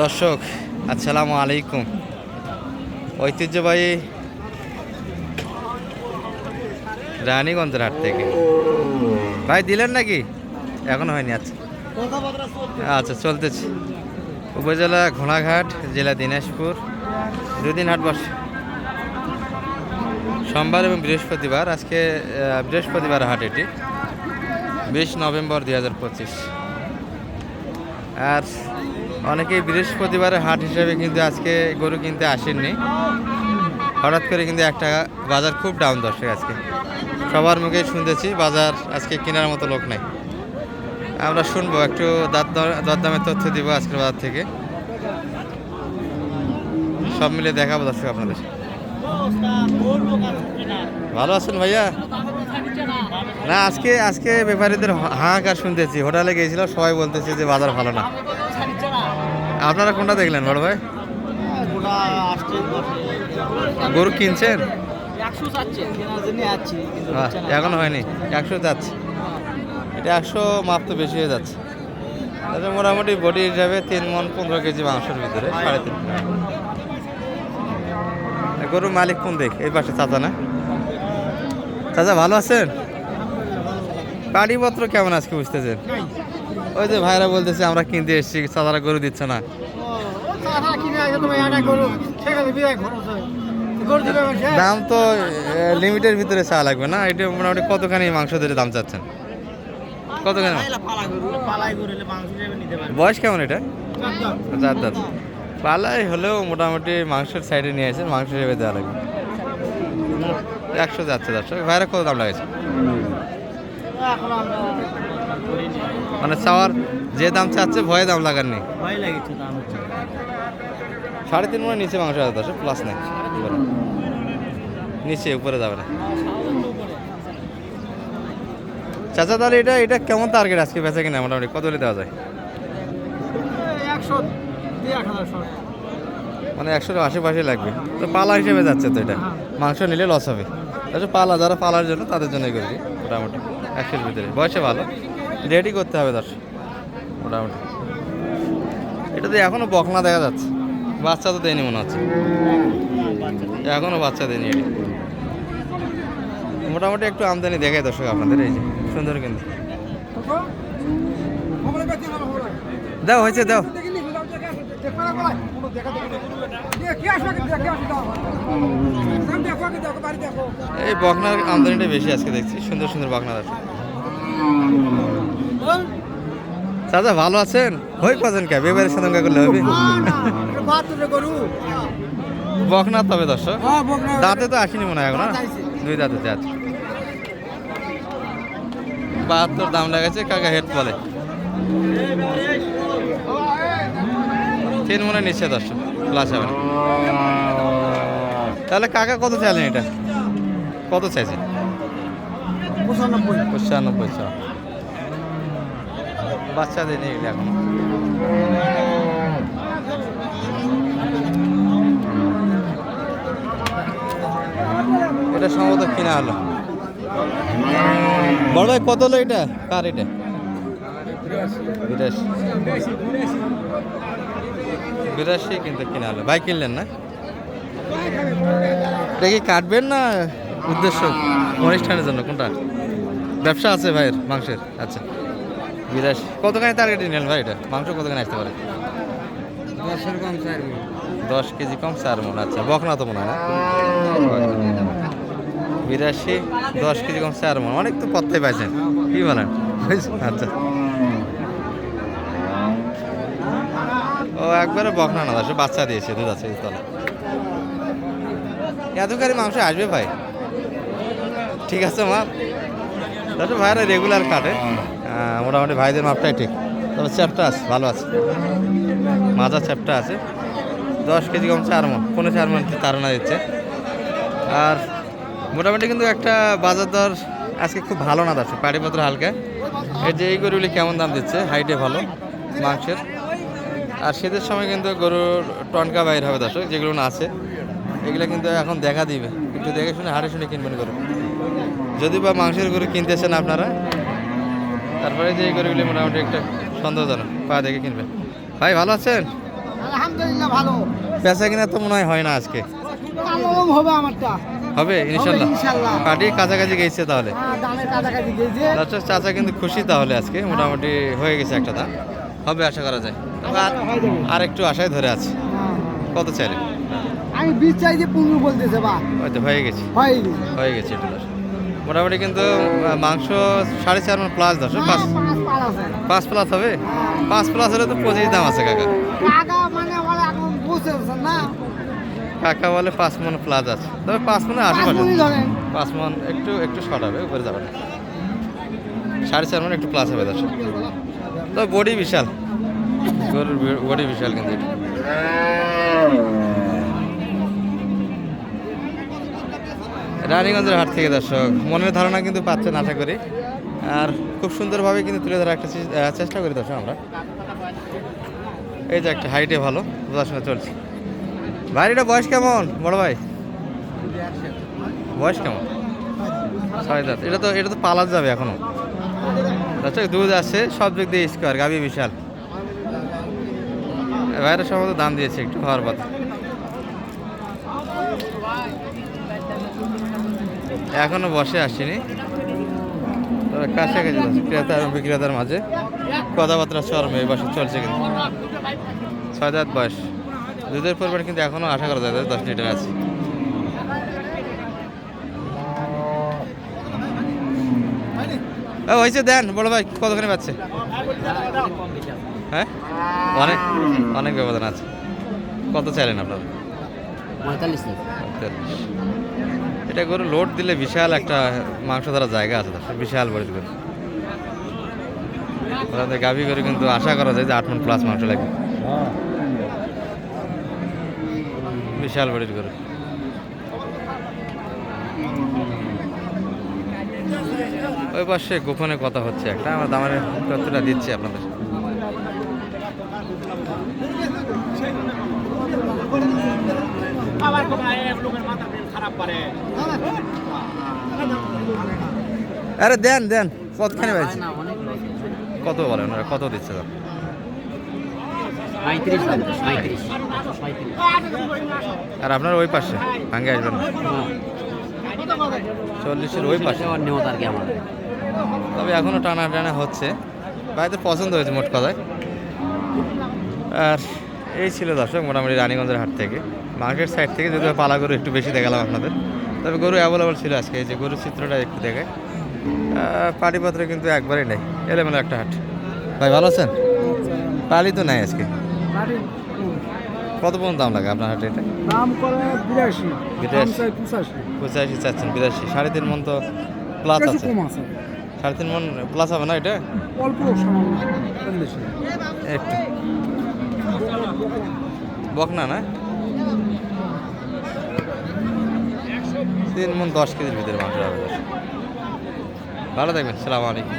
দর্শক আসসালামু আলাইকুম। ঐতিহ্যবাহী রানীগঞ্জের হাট থেকে ভাই দিলেন নাকি? এখন হয়নি। আচ্ছা আচ্ছা চলতেছি। উপজেলা ঘোড়াঘাট, জেলা দিনাজপুর, দুদিন হাট বসে সোমবার এবং বৃহস্পতিবার। আজকে বৃহস্পতিবার হাট, এটি 20 নভেম্বর 2025। আর অনেকেই বৃহস্পতিবারের হাট হিসেবে কিন্তু আজকে গরু কিনতে আসেননি। হঠাৎ করে কিন্তু একটা বাজার খুব ডাউন দর্শক। আজকে সবার মুখেই শুনতেছি বাজার আজকে কেনার মতো লোক নাই। আমরা শুনবো, একটু দরদামের তথ্য দিব আজকের বাজার থেকে, সব মিলে দেখাবো দর্শক আপনাদের। ভালো আছেন ভাইয়া? না, আজকে ব্যাপারীদের হাহাকার শুনতেছি। হোটেলে গিয়েছিলাম, সবাই বলতেছে যে বাজার ভালো না। আপনারা কোনটা দেখলেন বড় ভাই? গরু কিনছেন? এখনো হয়নি। 100 যাচ্ছে। এটা 100 মাপ তো বেশি হয়ে যাচ্ছে। তাহলে মোটামুটি বডি হিসাবে 3 মণ 15 কেজি মাংসের ভিতরে 3.5। গরুর মালিক কোন দেখ? এই পাশে চাচা না? চাচা ভালো আছেন? বাড়িপত্র কেমন আজকে বুঝতেছেন? ওই যে ভাইরা বলতেছে আমরা কিনতে এসেছি, চাচারা গরু দিচ্ছে না। দাম তো লিমিটের ভিতরে চা লাগবে না? এটা মোটামুটি কতখানি মাংস ধরে দাম চাচ্ছেন? কতখানি? বয়স কেমন এটা? 4 দাঁত। পালাই হলেও মোটামুটি মাংসের সাইডে নিয়ে আসেন, মাংস হিসেবে দেওয়া লাগবে। 100 যাচ্ছে দর্শক। ভাইরা কত দাম লাগেছে? মানে চাওয়ার যে দাম চাচ্ছে ভয়ে দাম লাগাননি? 3.5 মণের নিচে মাংস আছে দর্শক, প্লাস নেই। নিচে, উপরে যাবে না। চাচা তাহলে এটা কেমন টার্গেট আজকে বেচা কিনা? মোটামুটি কত হলে দেওয়া যায়? মানে 100 আশেপাশে লাগবে তো। পালা হিসেবে যাচ্ছে তো, এটা মাংস নিলে লস হবে। পালা, যারা পালার জন্য তাদের জন্যই করবি। মোটামুটি 100-এর ভিতরে, বয়সে ভালো, রেডি করতে হবে দর্শক মোটামুটি। এটাতে এখনো বকনা দেখা যাচ্ছে, বাচ্চা তো দেয়নি মনে হচ্ছে, এখনো বাচ্চা দেয়নি। এটি মোটামুটি একটু আমদানি দেখায় দর্শক আপনাদের। এই যে সুন্দর কিন্তু দাও হয়েছে, দাও। এই বকনার আমদানিটা বেশি আজকে দেখছি, সুন্দর সুন্দর বকনা আছে। চাচা ভালো আছেন? হই পাচ্ছেন কে? বেবারের সাথে করলে হবে বকনা। তবে দর্শক দাঁতে তো আসেনি মনে হয় এখন, 2 দাঁতে আছে। 72 দাম লাগাচ্ছে কাকা, হেড বলে 3 মণের নিচে দর্শক, প্লাস হবে না। তাহলে কাকা কত চাইলেন? এটা কত চাইছে? 95। বাচ্চা দেয়নি এগুলো এখন। এটা সম্ভবত কিনা হলো। বড় ভাই কত হলো এটা? কার এটা? 82 কিন্তু কিনা হলো। ভাই কিনলেন না? এটা কি কাটবেন না উদ্দেশ্য অনুষ্ঠানের জন্য? কোনটা? ব্যবসা আছে ভাইয়ের মাংসের? আচ্ছা 82। কতখানি টার্গেট নিলেন ভাই? এটা মাংস কতখানি আসতে পারে? 10 কেজি কম 4 মণ। আচ্ছা বকনা তো মনে হয় না? 82, 10 কেজি কম 4 মণ, অনেক তো পথে পাইছেন, কি বলেন? আচ্ছা ও একবারে বকনা না দর্শক, বাচ্চা দিয়েছে, দুধ আছে তলে। এতখানি মাংস আসবে ভাই? ঠিক আছে মাপ দর্শক, ভাইরা রেগুলার কাটে, মোটামুটি ভাইদের মাপটাই ঠিক। তবে চ্যাপটা আছে, ভালো আছে, মাজা চ্যাপটা আছে। 10 কেজি কম 4 মণ, 4.5 মণ তারা দিচ্ছে। আর মোটামুটি কিন্তু একটা বাজার দর আজকে খুব ভালো না দর্শক, পাড়িপত্র হালকা। এর যে এই গরুগুলি কেমন দাম দিচ্ছে? হাইটে ভালো মাংসের। আর শীতের সময় কিন্তু গরুর টনকা বাইর হবে দর্শক, যেগুলো না আছে এগুলো কিন্তু এখন দেখা দিবে। একটু দেখে শুনে হাড়ে শুনে কিনবেন গরু, যদি বা মাংসের গরু কিনতেছেন আপনারা। তারপরে যে এই গরুগুলি মোটামুটি একটা সন্দেহজনক, পা দেখে কিনবেন। ভাই ভালো আছেন? আলহামদুলিল্লাহ ভালো। বেচা কিনা তো মনে হয় না আজকে। কালম হবে আমারটা। হবে ইনশাল্লাহ। ইনশাল্লাহ। পাটি কাছাকাছি গেছে তাহলে। হ্যাঁ, দামের কাছাকাছি গেছে। দর্শক চাচা কিন্তু খুশি তাহলে আজকে মোটামুটি হয়ে গেছে একটা দাম। হবে আশা করা যায়। তবে আর একটু আশায় ধরে আছে। কত চাইলে? আমি 20 চাইছি, 15 বলতেছে বা। হয়তো হয়ে গেছে। হয়ে গেছে একটু দর্শক। মোটামুটি কিন্তু মাংস 4.5 মণ প্লাস দর্শক। 5 প্লাস হবে। 5 প্লাস হলে তো 25 দাম আছে কাকা। কাকা মানে বলে এখন বুঝতেছেন না। কাকা বলে 5 মণ প্লাস আছে। তবে 5 মণে আশেপাশে। 5 মণ একটু শর্ট হবে, উপরে যাবে না। 4.5 মণ একটু প্লাস হবে দর্শক। তবে বডি বিশাল, গরুর বডি বিশাল কিন্তু এটা। রানীগঞ্জের হাট থেকে দর্শক মনের ধারণা কিন্তু পাচ্ছেন আশা করি। আর খুব সুন্দরভাবে কিন্তু তুলে ধরার একটা চেষ্টা করি দর্শক আমরা। এই যে একটা হাইটে ভালো বোঝাশোনা চলছে। ভাই এটা বয়স কেমন বড় ভাই? বয়স কেমন? 6 দাঁত। এটা তো পালা যাবে এখনো দর্শক। দুধ আছে সব দিক দিয়ে স্কোয়ার, গাভী বিশাল। ভাইরা সম্ভবত দাম দিয়েছে একটু হওয়ার পথে। এখনো বসে আসেনি, তবে কাছাকাছি আছে ক্রেতা এবং বিক্রেতার মাঝে কথাবার্তা চরমে এই বছর চলছে কিন্তু। 6 দাঁত বয়স। দুধের পরিমাণ কিন্তু এখনো আশা করা যায় 10 লিটার আছে। হয়েছে দেন বড় ভাই, কতখানি পাচ্ছে? হ্যাঁ, অনেক ব্যবধান আছে। কত চাইলেন আপনারা? 45। এটা গরু লোড দিলে বিশাল একটা মাংস ধরার জায়গা আছে, বিশাল বড় গরু। গাভী গরু কিন্তু আশা করা যায় যে 8 মণ প্লাস মাংস লাগবে। বিশাল বড় গরু। ওই পাশে গোপনে কথা হচ্ছে একটা, আমরা দামের তথ্যটা দিচ্ছি আপনাদের। আরে দেন কতখানি পাইছি? কত বলেন, কত দিচ্ছে? 35। আর আপনার ওই পাশে ভাঙ্গে আসবেন না? 40-এর ওই পাশে। তবে এখনো টানা হচ্ছে। ভাইদের পছন্দ হয়েছে মোট কথায়। আর এই ছিল দর্শক মোটামুটি রানীগঞ্জের হাট থেকে। মার্কেট সাইড থেকে যদিও পালা গরু একটু বেশি দেখালাম আপনাদের, তবে গরু অ্যাভেলেবল ছিল আজকে। এই যে গরুর চিত্রটা একটু দেখে, পাটিপত্র কিন্তু একবারেই নেই, এলোমেলো একটা হাট। ভাই ভালো আছেন? পালি তো নাই আজকে। কত পর্যন্ত দাম লাগে আপনার হাটে? এটা দাম করে 82, 85 চাচ্ছেন। 82 3.5 মণ তো প্লাস আছে। 3.5 মণ প্লাস হবে না এটা? অল্প একটু বকনা না? 3 মণ 10 কেজির ভিতরে মাংস হবে। ভালো থাকবেন, সালাম আলাইকুম।